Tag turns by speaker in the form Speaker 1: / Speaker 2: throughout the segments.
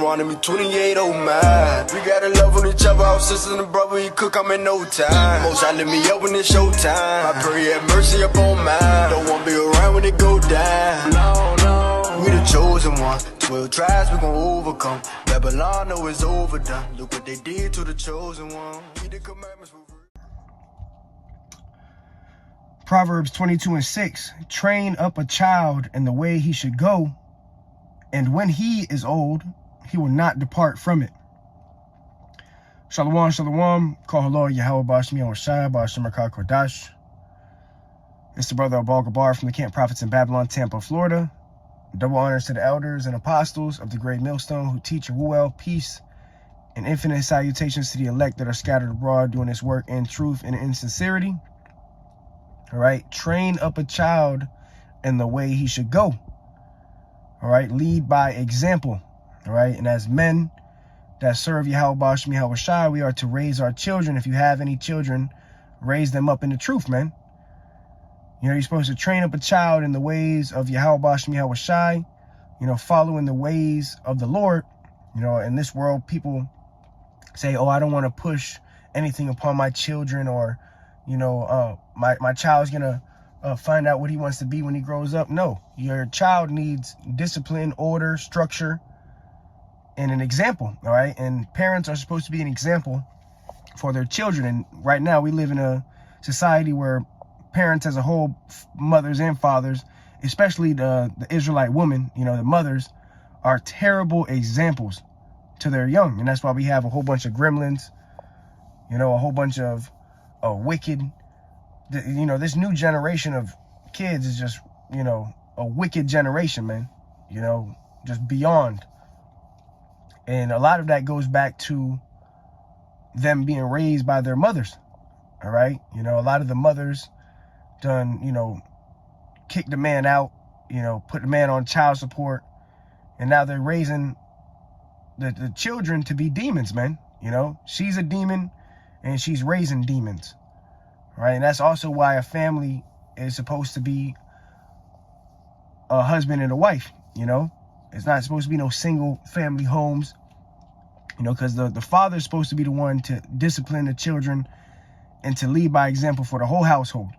Speaker 1: surrounding me 28, oh my. We gotta love on each other, our sisters and brother, you cook, I'm in no time. Most I let me up when it's showtime. I pray have mercy upon mine. Don't wanna be around when it go down. No, no. We the chosen one. 12 tribes we gon' overcome. Babylon know it's overdone. Look what they did to the chosen one. We the commandments for free.
Speaker 2: Proverbs 22:6. Train up a child in the way he should go, and when he is old, he will not depart from it. Shalom, shalom. Call Yahweh Bashmi Yahushua Bashim Kodash. It's the brother Abal Gabar from the Camp Prophets in Babylon, Tampa, Florida. Double honors to the elders and apostles of the great millstone who teach Ruel, peace, and infinite salutations to the elect that are scattered abroad doing this work in truth and in sincerity. All right, train up a child in the way he should go. All right, lead by example. All right, and as men that serve Yahweh Bashmi Yahushua, we are to raise our children. If you have any children, raise them up in the truth, man. You know, you're supposed to train up a child in the ways of Yahweh Bashmi Yahushua, you know, following the ways of the Lord. You know, in this world, people say, oh, I don't want to push anything upon my children, or, you know, my child's going to find out what he wants to be when he grows up. No, your child needs discipline, order, structure, and an example. All right. And parents are supposed to be an example for their children. And right now we live in a society where parents as a whole, mothers and fathers, especially the Israelite woman, you know, the mothers are terrible examples to their young. And that's why we have a whole bunch of gremlins, you know, a whole bunch of wicked, you know, this new generation of kids is just, you know, a wicked generation, man, you know, just beyond. And a lot of that goes back to them being raised by their mothers. All right. You know, a lot of the mothers done, you know, kicked the man out, you know, put the man on child support. And now they're raising the children to be demons, man. You know, she's a demon and she's raising demons. Right. And that's also why a family is supposed to be a husband and a wife. You know, it's not supposed to be no single family homes, you know, because the father is supposed to be the one to discipline the children and to lead by example for the whole household.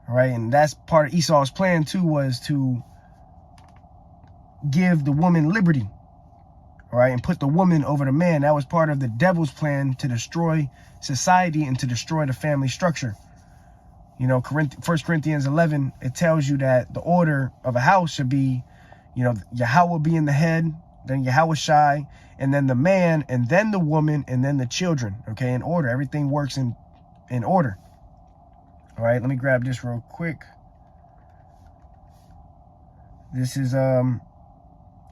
Speaker 2: All right. And that's part of Esau's plan, too, was to give the woman liberty. All right. And put the woman over the man. That was part of the devil's plan to destroy society and to destroy the family structure. You know, 1 Corinthians 11, it tells you that the order of a house should be, you know, Yahweh being the head, then Yahweh Shai, and then the man, and then the woman, and then the children. Okay, in order. Everything works in order. All right, let me grab this real quick. This is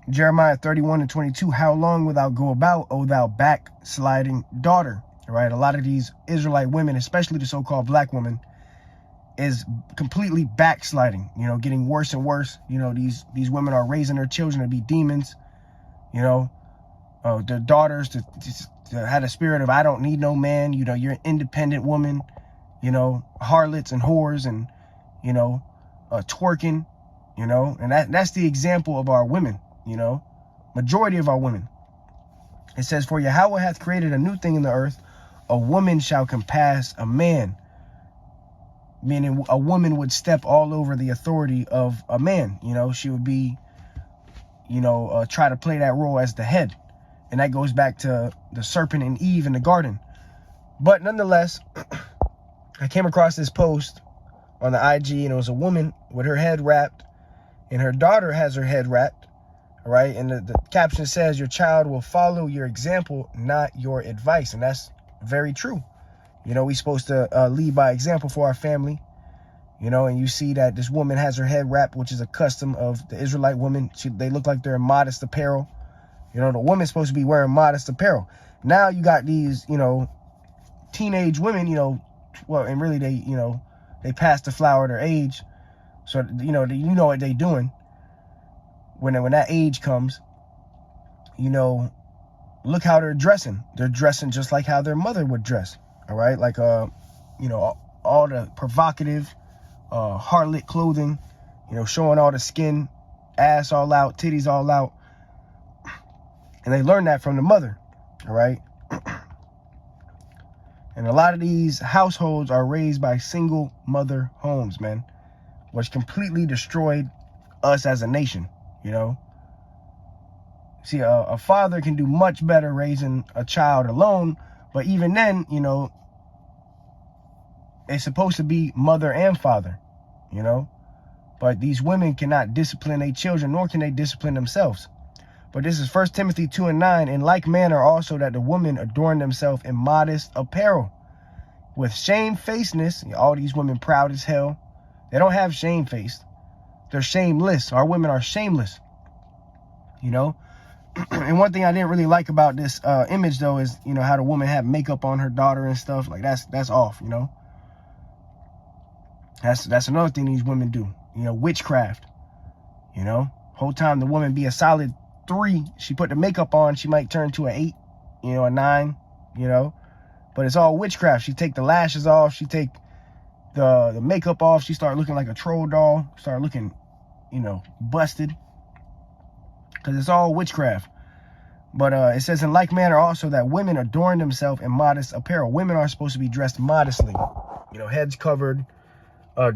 Speaker 2: Jeremiah 31:22. How long wilt thou go about, O thou backsliding daughter? All right, a lot of these Israelite women, especially the so-called black women, is completely backsliding, you know, getting worse and worse. You know, these women are raising their children to be demons, you know, their daughters to have a spirit of, I don't need no man, you know, you're an independent woman, you know, harlots and whores and, you know, twerking, you know, and that's the example of our women, you know, majority of our women. It says, for Yahweh hath created a new thing in the earth, a woman shall compass a man. Meaning a woman would step all over the authority of a man. You know, she would be, you know, try to play that role as the head. And that goes back to the serpent and Eve in the garden. But nonetheless, I came across this post on the IG, and it was a woman with her head wrapped, and her daughter has her head wrapped. All right. And the caption says, your child will follow your example, not your advice. And that's very true. You know, we're supposed to lead by example for our family, you know, and you see that this woman has her head wrapped, which is a custom of the Israelite woman. They look like they're in modest apparel. You know, the woman's supposed to be wearing modest apparel. Now you got these, you know, teenage women, you know, well, and really they, you know, they passed the flower of their age. So, you know what they're doing when that age comes, you know, look how they're dressing. They're dressing just like how their mother would dress. All right, like, you know, all the provocative harlot clothing, you know, showing all the skin, ass all out, titties all out. And they learn that from the mother, all right? And a lot of these households are raised by single mother homes, man, which completely destroyed us as a nation, you know? See, a father can do much better raising a child alone, but even then, you know, it's supposed to be mother and father, you know? But these women cannot discipline their children, nor can they discipline themselves. But this is 1 Timothy 2:9. In like manner also that the women adorn themselves in modest apparel, with shamefacedness. All these women proud as hell. They don't have shamefaced. They're shameless. Our women are shameless, you know? And one thing I didn't really like about this image, though, is, you know, how the woman had makeup on her daughter and stuff. Like, that's off, you know? That's another thing these women do, you know, witchcraft, you know? Whole time the woman be a solid 3, she put the makeup on, she might turn to an 8, you know, a 9, you know, but it's all witchcraft. She take the lashes off, she take the makeup off, she start looking like a troll doll, start looking, you know, busted, because it's all witchcraft. But it says in like manner also that women adorn themselves in modest apparel. Women are supposed to be dressed modestly, you know, heads covered,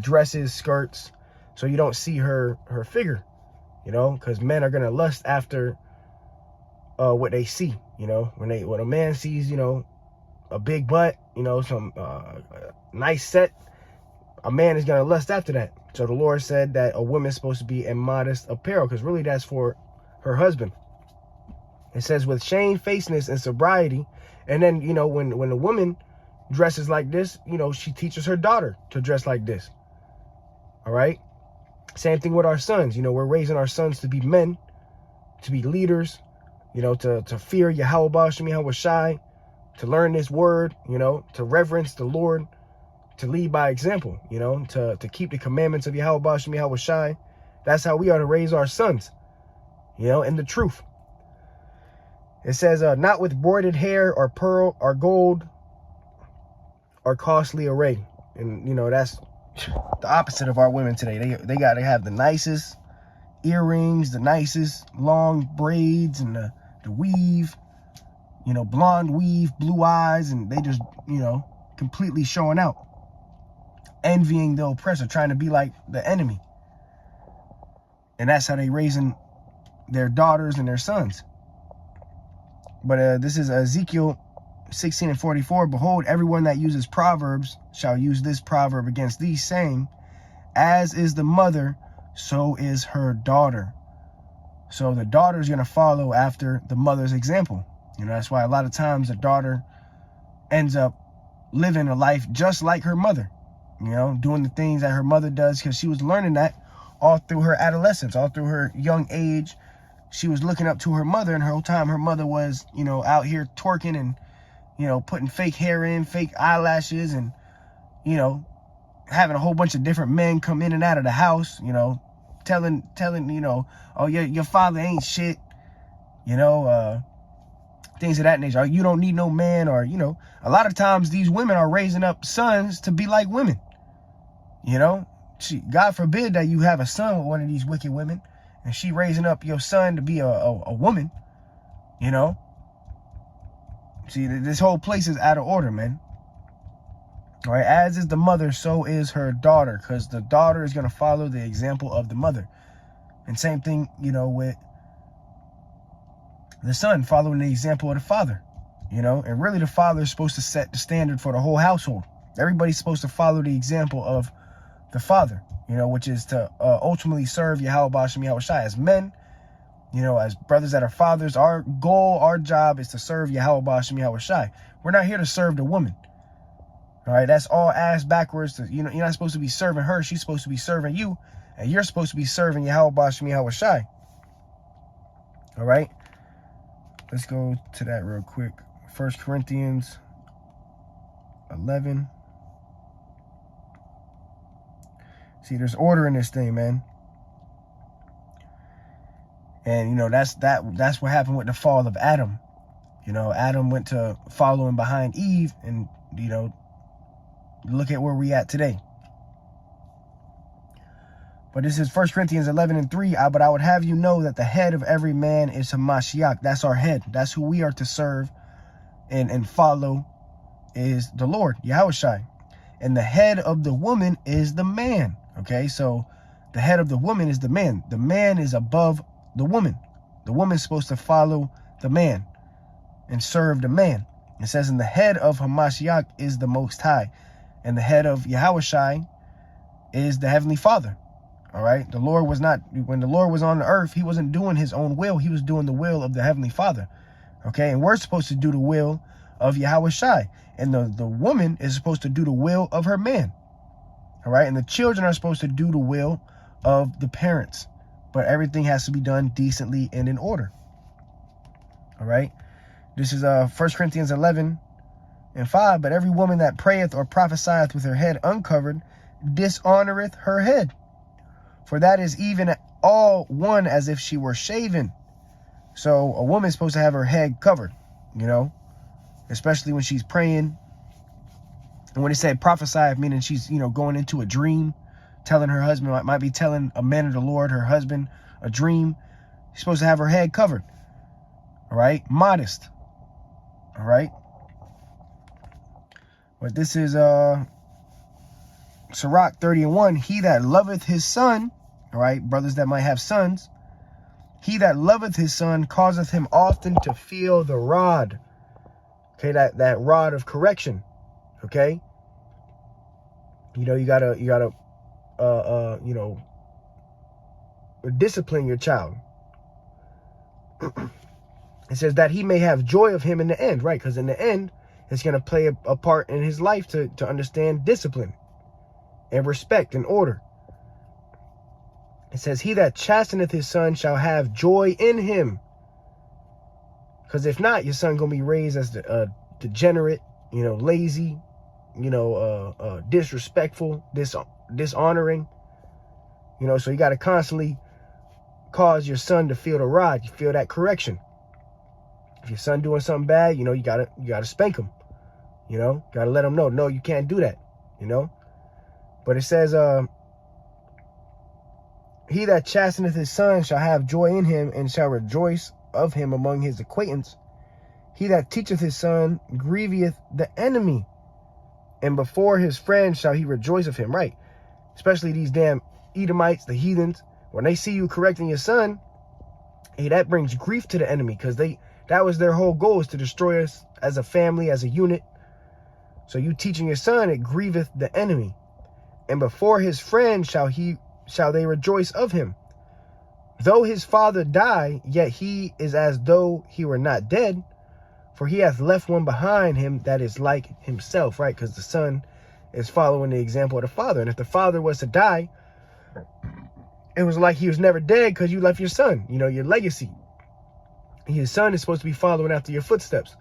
Speaker 2: dresses, skirts, so you don't see her figure. You know, because men are gonna lust after what they see. You know, when a man sees, you know, a big butt, you know, some nice set, a man is gonna lust after that. So the Lord said that a woman's supposed to be in modest apparel, because really that's for her husband. It says with shamefacedness and sobriety. And then, you know, when a woman dresses like this, you know, she teaches her daughter to dress like this. All right. Same thing with our sons. You know, we're raising our sons to be men, to be leaders, you know, to fear Yahweh Ba'Shem Yahweh Shai, to learn this word, you know, to reverence the Lord, to lead by example, you know, to keep the commandments of Yahweh Ba'Shem Yahweh Shai. That's how we are to raise our sons, you know, in the truth. It says, not with broidered hair or pearl or gold or costly array. And, you know, that's the opposite of our women today. They got to have the nicest earrings, the nicest long braids, and the weave, you know, blonde weave, blue eyes, and they just, you know, completely showing out, envying the oppressor, trying to be like the enemy. And that's how they raising their daughters and their sons. But this is Ezekiel 16:44. Behold, everyone that uses proverbs shall use this proverb against thee, saying, as is the mother, so is her daughter. So the daughter is going to follow after the mother's example. You know, that's why a lot of times the daughter ends up living a life just like her mother, you know, doing the things that her mother does, because she was learning that all through her adolescence, all through her young age. She was looking up to her mother, and her whole time her mother was, you know, out here twerking and, you know, putting fake hair in, fake eyelashes, and, you know, having a whole bunch of different men come in and out of the house, you know, telling, you know, oh, your father ain't shit, you know, things of that nature. Or you don't need no man, or, you know, a lot of times these women are raising up sons to be like women, you know. God forbid that you have a son with one of these wicked women, and she raising up your son to be a woman, you know. See, this whole place is out of order, man. All right, as is the mother, so is her daughter, because the daughter is going to follow the example of the mother. And same thing, you know, with the son following the example of the father, you know. And really the father is supposed to set the standard for the whole household. Everybody's supposed to follow the example of the father, you know, which is to ultimately serve Yahweh Ba'Shem Yahweh Shai. As men, you know, as brothers that are fathers, our goal, our job is to serve Yahweh Ba'Shem Yahweh Shai. We're not here to serve the woman. All right, that's all ass backwards. You know, you're not supposed to be serving her. She's supposed to be serving you, and you're supposed to be serving Yahweh Ba'Shem Yahweh Shai. All right, let's go to that real quick. 1 Corinthians 11. See, there's order in this thing, man. And, you know, that's what happened with the fall of Adam. You know, Adam went to following behind Eve, and, you know, look at where we at today. But this is 1 Corinthians 11:3. But I would have you know that the head of every man is Hamashiach. That's our head. That's who we are to serve and follow, is the Lord, Yahushai. And the head of the woman is the man. Okay, so the head of the woman is the man. The man is above the woman. The woman is supposed to follow the man and serve the man. It says, and the head of Hamashiach is the Most High. And the head of Yahushai is the Heavenly Father. All right. The Lord was not, when the Lord was on the earth, he wasn't doing his own will. He was doing the will of the Heavenly Father. Okay. And we're supposed to do the will of Yahushai. And the woman is supposed to do the will of her man. All right. And the children are supposed to do the will of the parents. But everything has to be done decently and in order. All right. This is 1 Corinthians 11:5. But every woman that prayeth or prophesieth with her head uncovered dishonoreth her head. For that is even all one as if she were shaven. So a woman's supposed to have her head covered, you know, especially when she's praying. And when it said prophesy, meaning she's, you know, going into a dream, telling her husband, might be telling a man of the Lord, her husband, a dream. She's supposed to have her head covered. All right. Modest. All right. But this is Sirach 30:1. He that loveth his son, all right, brothers that might have sons, he that loveth his son causeth him often to feel the rod. Okay, that rod of correction. Okay. You know, you gotta you know, discipline your child. It says that he may have joy of him in the end, right? Because in the end, it's going to play a part in his life to understand discipline and respect and order. It says, he that chasteneth his son shall have joy in him. Because if not, your son going to be raised as degenerate, you know, lazy, you know, disrespectful, dishonoring. You know, so you got to constantly cause your son to feel the rod. You feel that correction. If your son doing something bad, you know, you gotta spank him. You know, gotta let him know, no, you can't do that. You know, but it says, he that chasteneth his son shall have joy in him, and shall rejoice of him among his acquaintance. He that teacheth his son grieveth the enemy, and before his friends shall he rejoice of him. Right, especially these damn Edomites, the heathens. When they see you correcting your son, hey, that brings grief to the enemy, because that was their whole goal, is to destroy us as a family, as a unit. So you teaching your son, it grieveth the enemy. And before his friends shall they rejoice of him. Though his father die, yet he is as though he were not dead. For he hath left one behind him that is like himself, right? Because the son is following the example of the father. And if the father was to die, it was like he was never dead, because you left your son, you know, your legacy. His son is supposed to be following after your footsteps.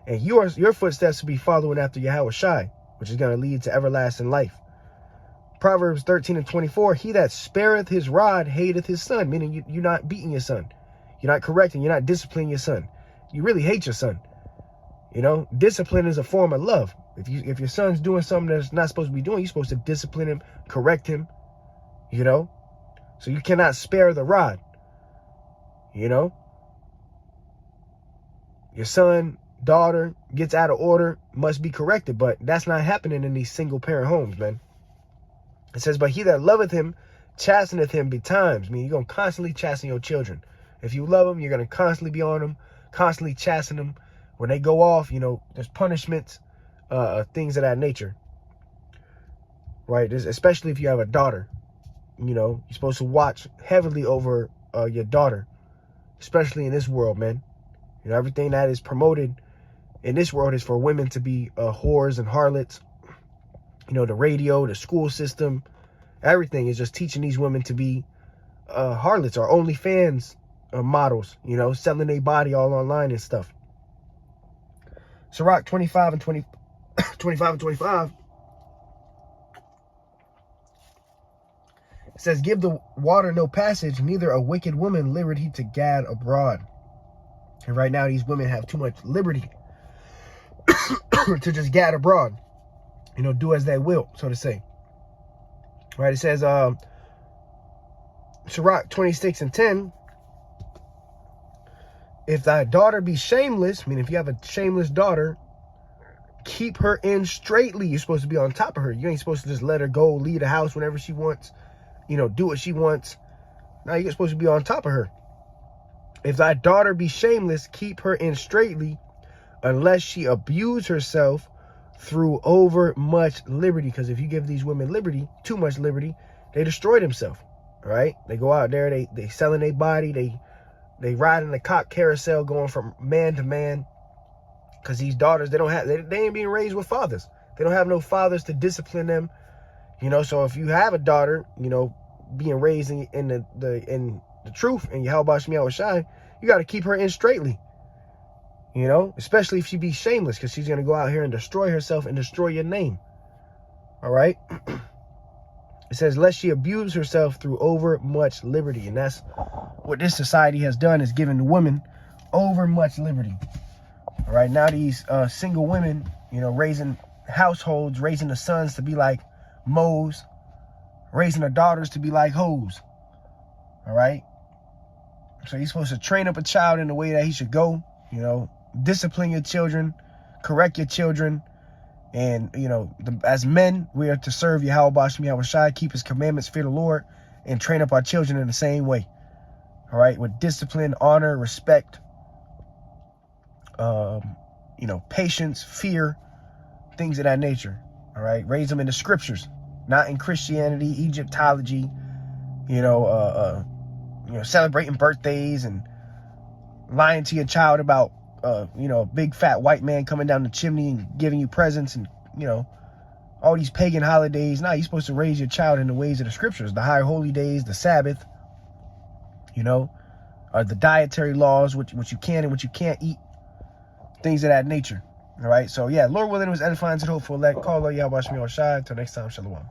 Speaker 2: And your footsteps will be following after Yahushai, which is going to lead to everlasting life. Proverbs 13:24, he that spareth his rod hateth his son, meaning you're not beating your son. You're not correcting. You're not disciplining your son. You really hate your son. You know, discipline is a form of love. If your son's doing something that's not supposed to be doing, you're supposed to discipline him, correct him, you know. So you cannot spare the rod, you know. Your son, daughter gets out of order, must be corrected. But that's not happening in these single parent homes, man. It says, but he that loveth him chasteneth him betimes. I mean, you're going to constantly chasten your children. If you love them, you're going to constantly be on them, constantly chasten them. When they go off, you know, there's punishments, things of that nature. Right? Especially if you have a daughter. You know, you're supposed to watch heavily over your daughter, especially in this world, man. You know, everything that is promoted in this world is for women to be whores and harlots. You know, the radio, the school system, everything is just teaching these women to be harlots or OnlyFans models, you know, selling their body all online and stuff. Sirach 25:25. It says, give the water no passage, neither a wicked woman liberty to gad abroad. And right now, these women have too much liberty to just gad abroad. You know, do as they will, so to say. Right? It says, Sirach 26:10, if thy daughter be shameless, meaning if you have a shameless daughter, keep her in straightly. You're supposed to be on top of her. You ain't supposed to just let her go, leave the house whenever she wants, do what she wants. Now you're supposed to be on top of her. If thy daughter be shameless, keep her in straitly, unless she abuse herself through over much liberty. Because if you give these women liberty, too much liberty, they destroy themselves. All right? They go out there, they selling their body, they ride in the cock carousel going from man to man. Because these daughters, they ain't being raised with fathers. They don't have no fathers to discipline them. So if you have a daughter, being raised in the truth and Yahweh Shemiah Shai, you got to keep her in straightly. Especially if she be shameless, because she's going to go out here and destroy herself and destroy your name. All right? It says, lest she abuse herself through over much liberty. And that's what this society has done, is given the women over much liberty. All right? Now these single women, raising households, raising the sons to be like moles, raising the daughters to be like hoes. All right? So you're supposed to train up a child in the way that he should go, discipline your children, correct your children. And, as men, we are to serve Yahweh Shemiah Shai, keep his commandments, fear the Lord, and train up our children in the same way. All right? With discipline, honor, respect, patience, fear, things of that nature. All right? Raise them in the scriptures, not in Christianity, Egyptology, celebrating birthdays and lying to your child about, a big fat white man coming down the chimney and giving you presents and, all these pagan holidays. Now you're supposed to raise your child in the ways of the scriptures, the high holy days, the Sabbath, the dietary laws, what you can and what you can't eat, things of that nature. All right. So, yeah, Lord willing, it was edifying to the hopeful elect. Call Yahweh Shemiah Shai. Until next time, shalom.